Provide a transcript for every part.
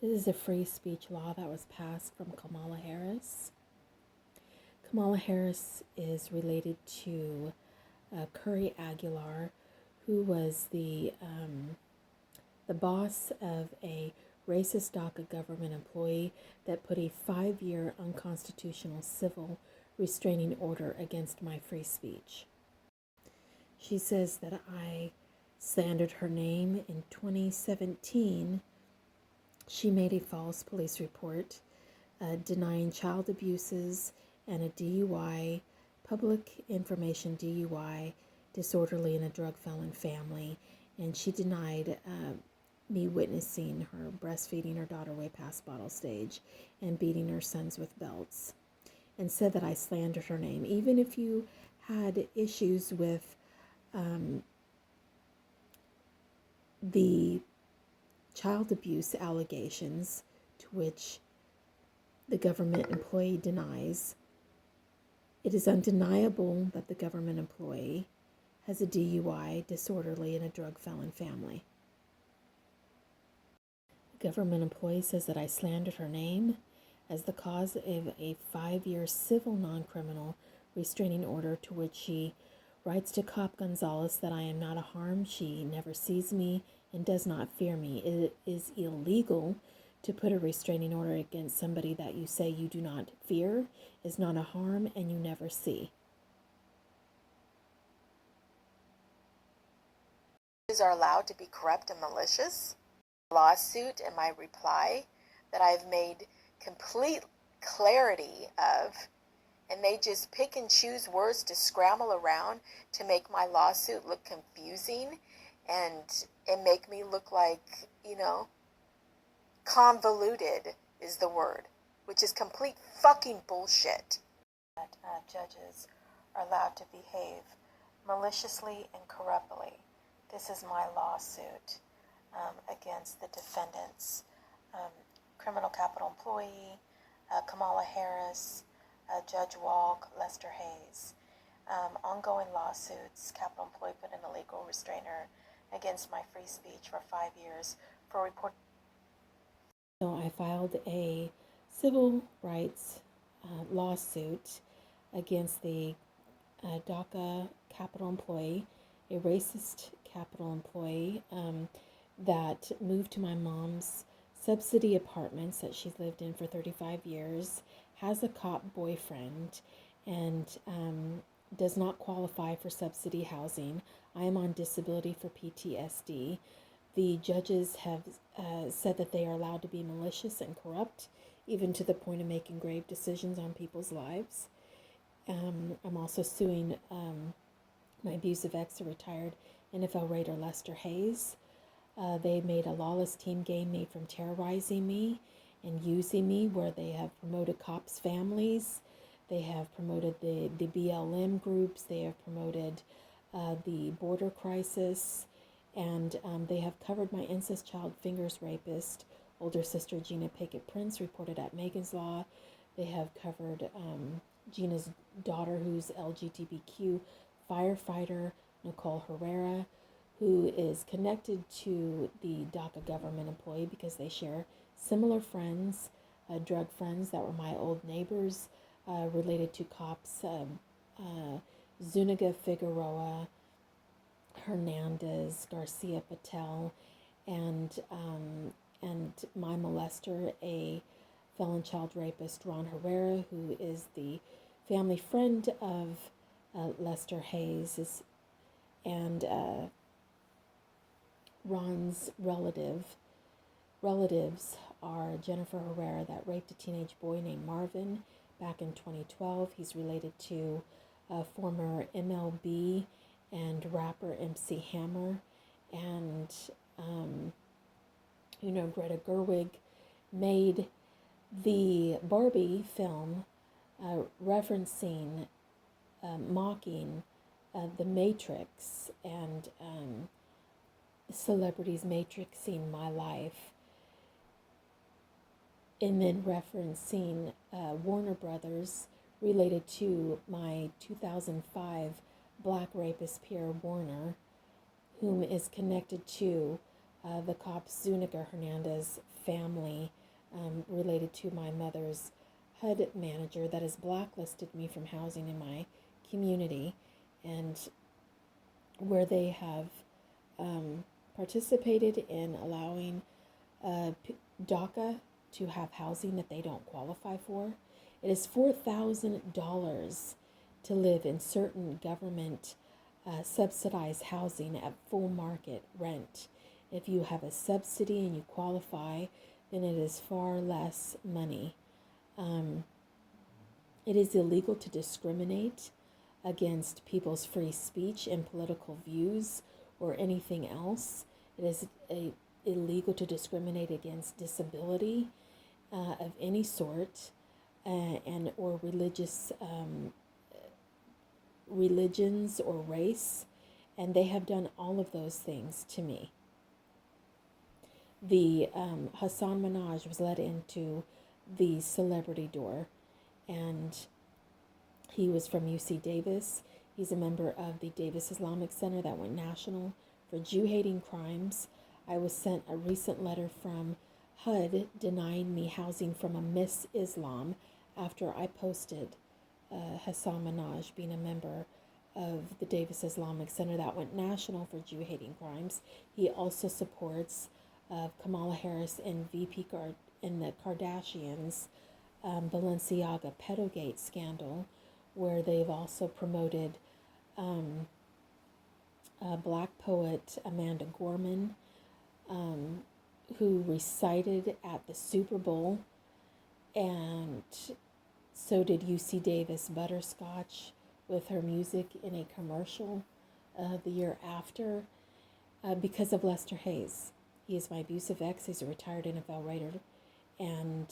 This is a free speech law that was passed from Kamala Harris. Kamala Harris is related to Curry Aguilar, who was the boss of a racist DACA government employee that put a 5-year unconstitutional civil restraining order against my free speech. She says that I slandered her name in 2017. She made a false police report denying child abuses and a DUI, public information DUI, disorderly and a drug felon family. And she denied me witnessing her breastfeeding her daughter way past bottle stage and beating her sons with belts, and said that I slandered her name. Even if you had issues with the child abuse allegations, to which the government employee denies, it is undeniable that the government employee has a DUI, disorderly, and a drug felon family. The government employee says that I slandered her name as the cause of a 5-year civil non-criminal restraining order, to which she writes to Cop Gonzalez that I am not a harm, she never sees me, and does not fear me. It is illegal to put a restraining order against somebody that you say you do not fear, is not a harm, and you never see. Are allowed to be corrupt and malicious. Lawsuit and my reply that I've made complete clarity of, and they just pick and choose words to scramble around to make my lawsuit look confusing and make me look like, convoluted is the word, which is complete fucking bullshit. That judges are allowed to behave maliciously and corruptly. This is my lawsuit against the defendants, criminal capital employee, Kamala Harris, Judge Walk, Lester Hayes. Ongoing lawsuits, capital employee put in a legal restrainer against my free speech for 5 years for report. So I filed a civil rights lawsuit against the DACA capital employee, a racist capital employee that moved to my mom's subsidy apartments that she's lived in for 35 years, has a cop boyfriend, and does not qualify for subsidy housing. I am on disability for PTSD. The judges have said that they are allowed to be malicious and corrupt, even to the point of making grave decisions on people's lives. I'm also suing my abusive ex, a retired NFL Raider Lester Hayes. They made a lawless team game made from terrorizing me and using me, where they have promoted cops' families. They have promoted the BLM groups. They have promoted the border crisis. And they have covered my incest child fingers rapist, older sister Gina Pickett Prince, reported at Megan's Law. They have covered Gina's daughter, who's LGBTQ firefighter, Nicole Herrera, who is connected to the DACA government employee because they share similar friends, drug friends that were my old neighbors, related to cops Zuniga Figueroa, Hernandez, Garcia Patel, and my molester, a felon child rapist, Ron Herrera, who is the family friend of Lester Hayes, and Ron's relatives are Jennifer Herrera, that raped a teenage boy named Marvin back in 2012. He's related to former MLB and rapper MC Hammer, and Greta Gerwig made the Barbie film referencing, mocking the Matrix and celebrities matrixing my life, and then referencing Warner Brothers related to my 2005 black rapist Pierre Warner, whom is connected to the cop Zuniga Hernandez family, related to my mother's HUD manager, that has blacklisted me from housing in my community, and where they have participated in allowing DACA to have housing that they don't qualify for. It is $4,000 to live in certain government subsidized housing at full market rent. If you have a subsidy and you qualify, then it is far less money. It is illegal to discriminate against people's free speech and political views or anything else. It is illegal to discriminate against disability of any sort, and or religions or race, and they have done all of those things to me. The Hassan Minhaj was let into the celebrity door, and he was from UC Davis. He's a member of the Davis Islamic Center that went national for Jew-hating crimes. I was sent a recent letter from HUD denying me housing from a Miss Islam after I posted Hassan Minhaj being a member of the Davis Islamic Center that went national for Jew-hating crimes. He also supports Kamala Harris and and the Kardashians' Balenciaga pedogate scandal, where they've also promoted black poet Amanda Gorman, who recited at the Super Bowl, and so did UC Davis Butterscotch with her music in a commercial the year after, because of Lester Hayes. He is my abusive ex. He's a retired NFL writer, and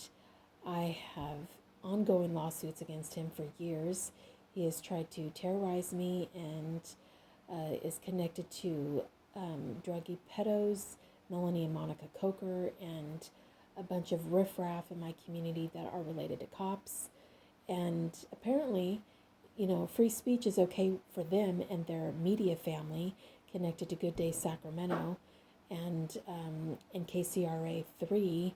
I have ongoing lawsuits against him for years. He has tried to terrorize me and is connected to druggy pedos, Melanie and Monica Coker, and a bunch of riffraff in my community that are related to cops. And apparently, free speech is okay for them and their media family connected to Good Day Sacramento, and in KCRA 3,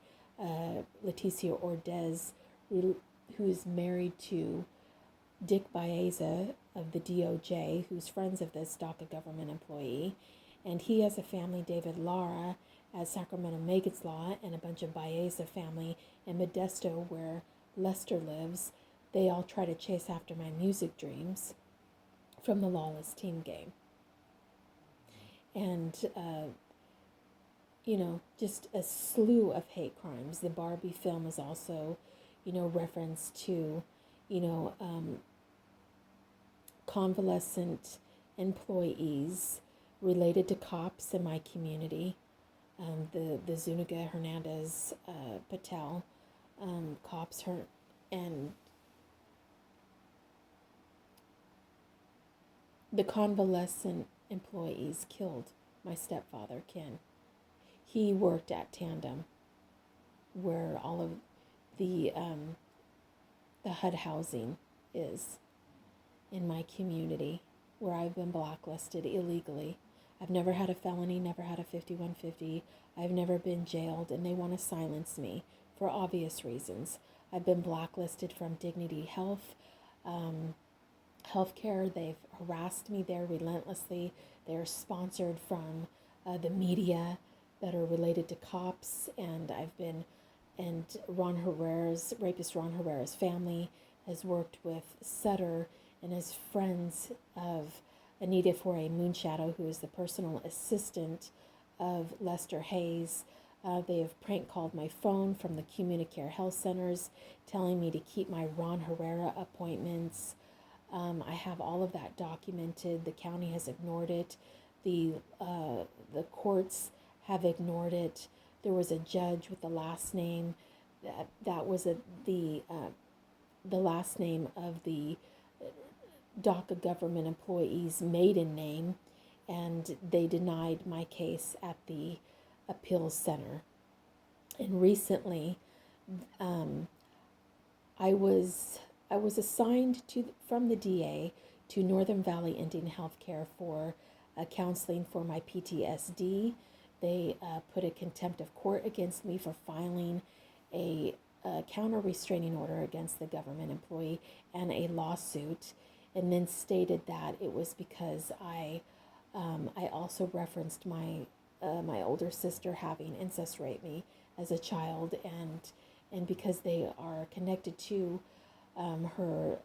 Leticia Ordez, who is married to Dick Baeza of the DOJ, who's friends of this DACA government employee, and he has a family, David Lara, at Sacramento Megan's Law, and a bunch of Baeza family in Modesto, where Lester lives. They all try to chase after my music dreams from the Lawless Team game. And, just a slew of hate crimes. The Barbie film is also, reference to, convalescent employees related to cops in my community. The Zuniga Hernandez Patel cops, and the convalescent employees killed my stepfather, Ken. He worked at Tandem, where all of the HUD housing is in my community, where I've been blacklisted illegally. I've never had a felony, never had a 5150. I've never been jailed, and they want to silence me for obvious reasons. I've been blacklisted from Dignity Health, healthcare. They've harassed me there relentlessly. They're sponsored from the media that are related to cops, and rapist Ron Herrera's family has worked with Sutter and is friends of Anita Foray Moonshadow, who is the personal assistant of Lester Hayes. They have prank called my phone from the Communicare Health Centers, telling me to keep my Ron Herrera appointments. I have all of that documented. The county has ignored it. The courts have ignored it. There was a judge with the last name that was the last name of the DACA government employee's maiden name, and they denied my case at the appeals center. And recently, I was assigned from the DA to Northern Valley Indian Healthcare for counseling for my PTSD They put a contempt of court against me for filing a counter restraining order against the government employee and a lawsuit, and then stated that it was because I also referenced my older sister having incest raped me as a child, and because they are connected to her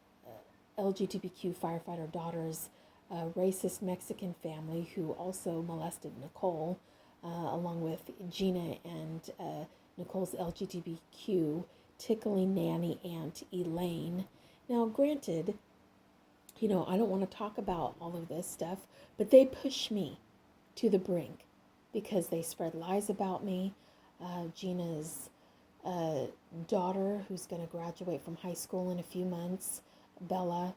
LGBTQ firefighter daughter's racist Mexican family who also molested Nicole, along with Gina and Nicole's LGBTQ tickling nanny aunt Elaine. Now, granted, I don't want to talk about all of this stuff, but they push me to the brink because they spread lies about me. Gina's daughter, who's going to graduate from high school in a few months, Bella,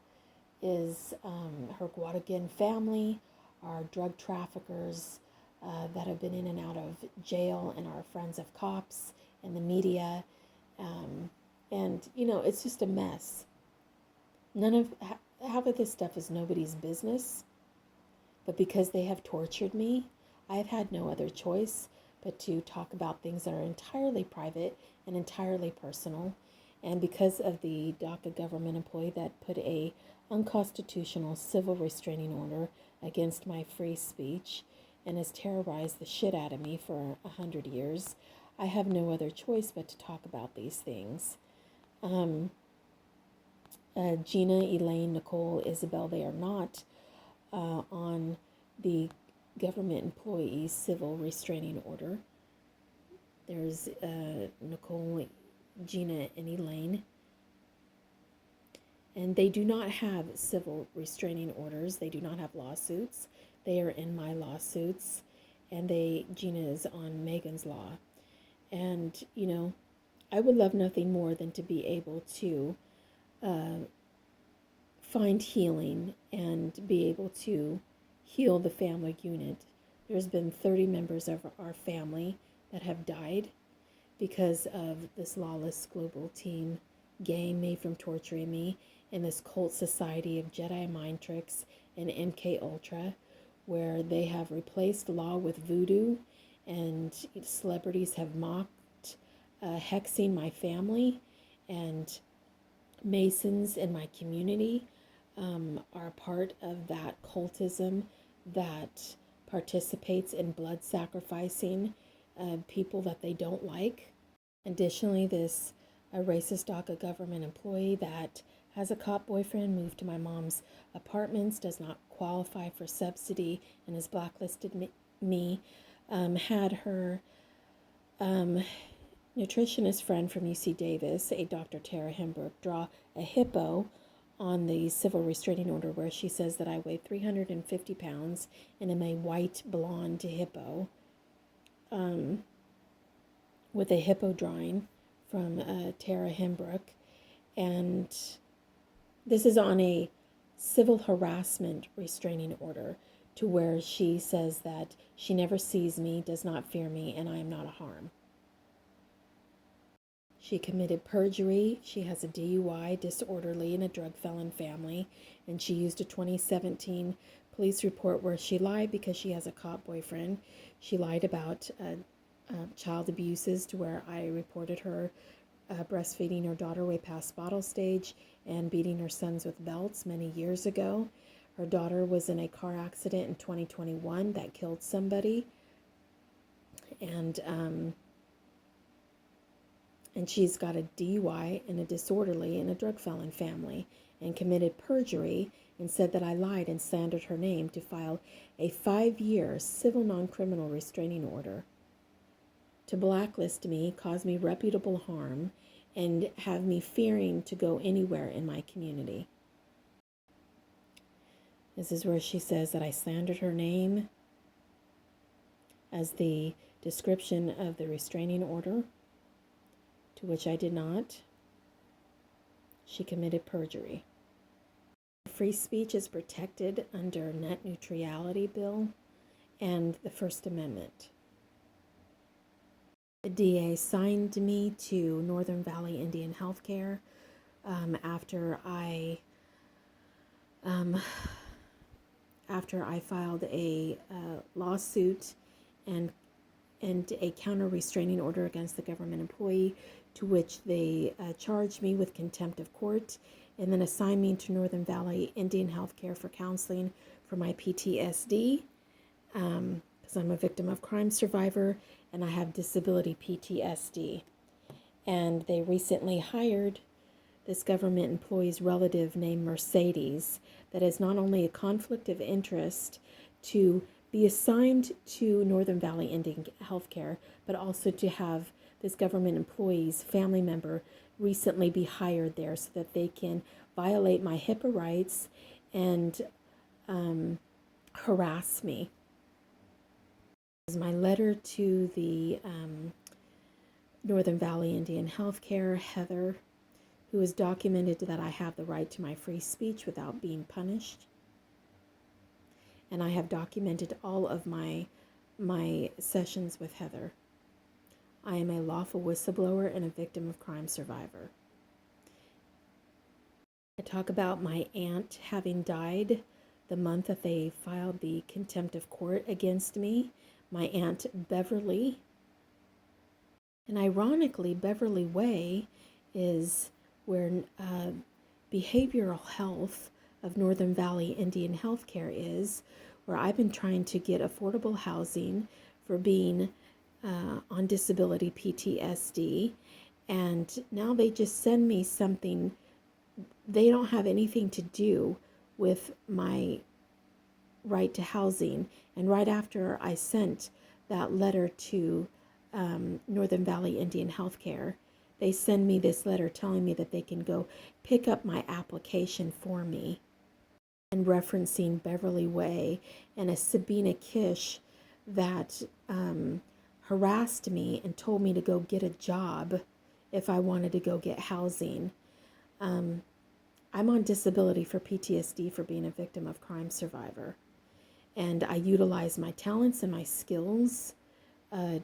is her Guadalupe family are drug traffickers that have been in and out of jail and are friends of cops and the media. And it's just a mess. Half of this stuff is nobody's business. But because they have tortured me, I've had no other choice but to talk about things that are entirely private and entirely personal. And because of the DACA government employee that put a unconstitutional civil restraining order against my free speech and has terrorized the shit out of me for 100 years, I have no other choice but to talk about these things. Gina, Elaine, Nicole, Isabel, they are not on the government employee's civil restraining order. There's Nicole, Gina, and Elaine. And they do not have civil restraining orders. They do not have lawsuits. They are in my lawsuits. And Gina is on Megan's law. And, I would love nothing more than to be able to find healing and be able to heal the family unit. There's been 30 members of our family that have died because of this lawless global team game made from torturing me in this cult society of Jedi mind tricks and MK Ultra, where they have replaced law with voodoo, and celebrities have mocked hexing my family, and Masons in my community are part of that cultism that participates in blood sacrificing people that they don't like. Additionally, this racist DACA government employee that has a cop boyfriend moved to my mom's apartments, does not qualify for subsidy, and has blacklisted me, had her nutritionist friend from UC Davis, a Dr. Tara Hembrook, draw a hippo on the civil restraining order where she says that I weigh 350 pounds and am a white blonde hippo, with a hippo drawing from Tara Hembrook. And this is on a civil harassment restraining order, to where she says that she never sees me, does not fear me, and I am not a harm. She committed perjury. She has a DUI, disorderly, and a drug felon family. And she used a 2017 police report where she lied because she has a cop boyfriend. She lied about child abuses, to where I reported her breastfeeding her daughter way past bottle stage and beating her sons with belts many years ago. Her daughter was in a car accident in 2021 that killed somebody. And she's got a DUI and a disorderly and a drug felon family, and committed perjury and said that I lied and slandered her name to file a 5-year civil non-criminal restraining order to blacklist me, cause me reputable harm, and have me fearing to go anywhere in my community. This is where she says that I slandered her name as the description of the restraining order, to which I did not. She committed perjury. Free speech is protected under net neutrality bill and the First Amendment. The DA signed me to Northern Valley Indian Healthcare after I filed a lawsuit and and a counter restraining order against the government employee, to which they charged me with contempt of court, and then assigned me to Northern Valley Indian Healthcare for counseling for my PTSD, because I'm a victim of crime survivor and I have disability PTSD. And they recently hired this government employee's relative named Mercedes that is not only a conflict of interest to be assigned to Northern Valley Indian Healthcare, but also to have this government employee's family member recently be hired there so that they can violate my HIPAA rights and harass me. This is my letter to the Northern Valley Indian Healthcare, Heather, who has documented that I have the right to my free speech without being punished. And I have documented all of my sessions with Heather. I am a lawful whistleblower and a victim of crime survivor. I talk about my aunt having died the month that they filed the contempt of court against me, my Aunt Beverly. And ironically, Beverly Way is where behavioral health of Northern Valley Indian Healthcare is, where I've been trying to get affordable housing for being on disability PTSD. And now they just send me something. They don't have anything to do with my right to housing. And right after I sent that letter to Northern Valley Indian Healthcare, they send me this letter telling me that they can go pick up my application for me, and referencing Beverly Way and a Sabina Kish that harassed me and told me to go get a job if I wanted to go get housing. I'm on disability for PTSD for being a victim of crime survivor. And I utilize my talents and my skills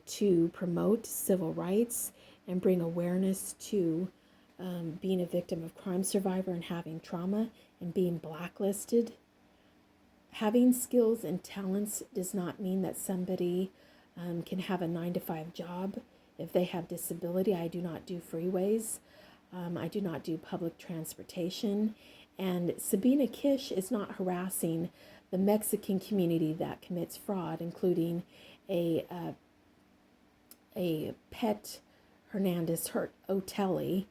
to promote civil rights and bring awareness to being a victim of crime survivor and having trauma and being blacklisted. Having skills and talents does not mean that somebody can have a 9-to-5 job. If they have disability, I do not do freeways. I do not do public transportation. And Sabina Kish is not harassing the Mexican community that commits fraud, including a Pet Hernandez Otelli,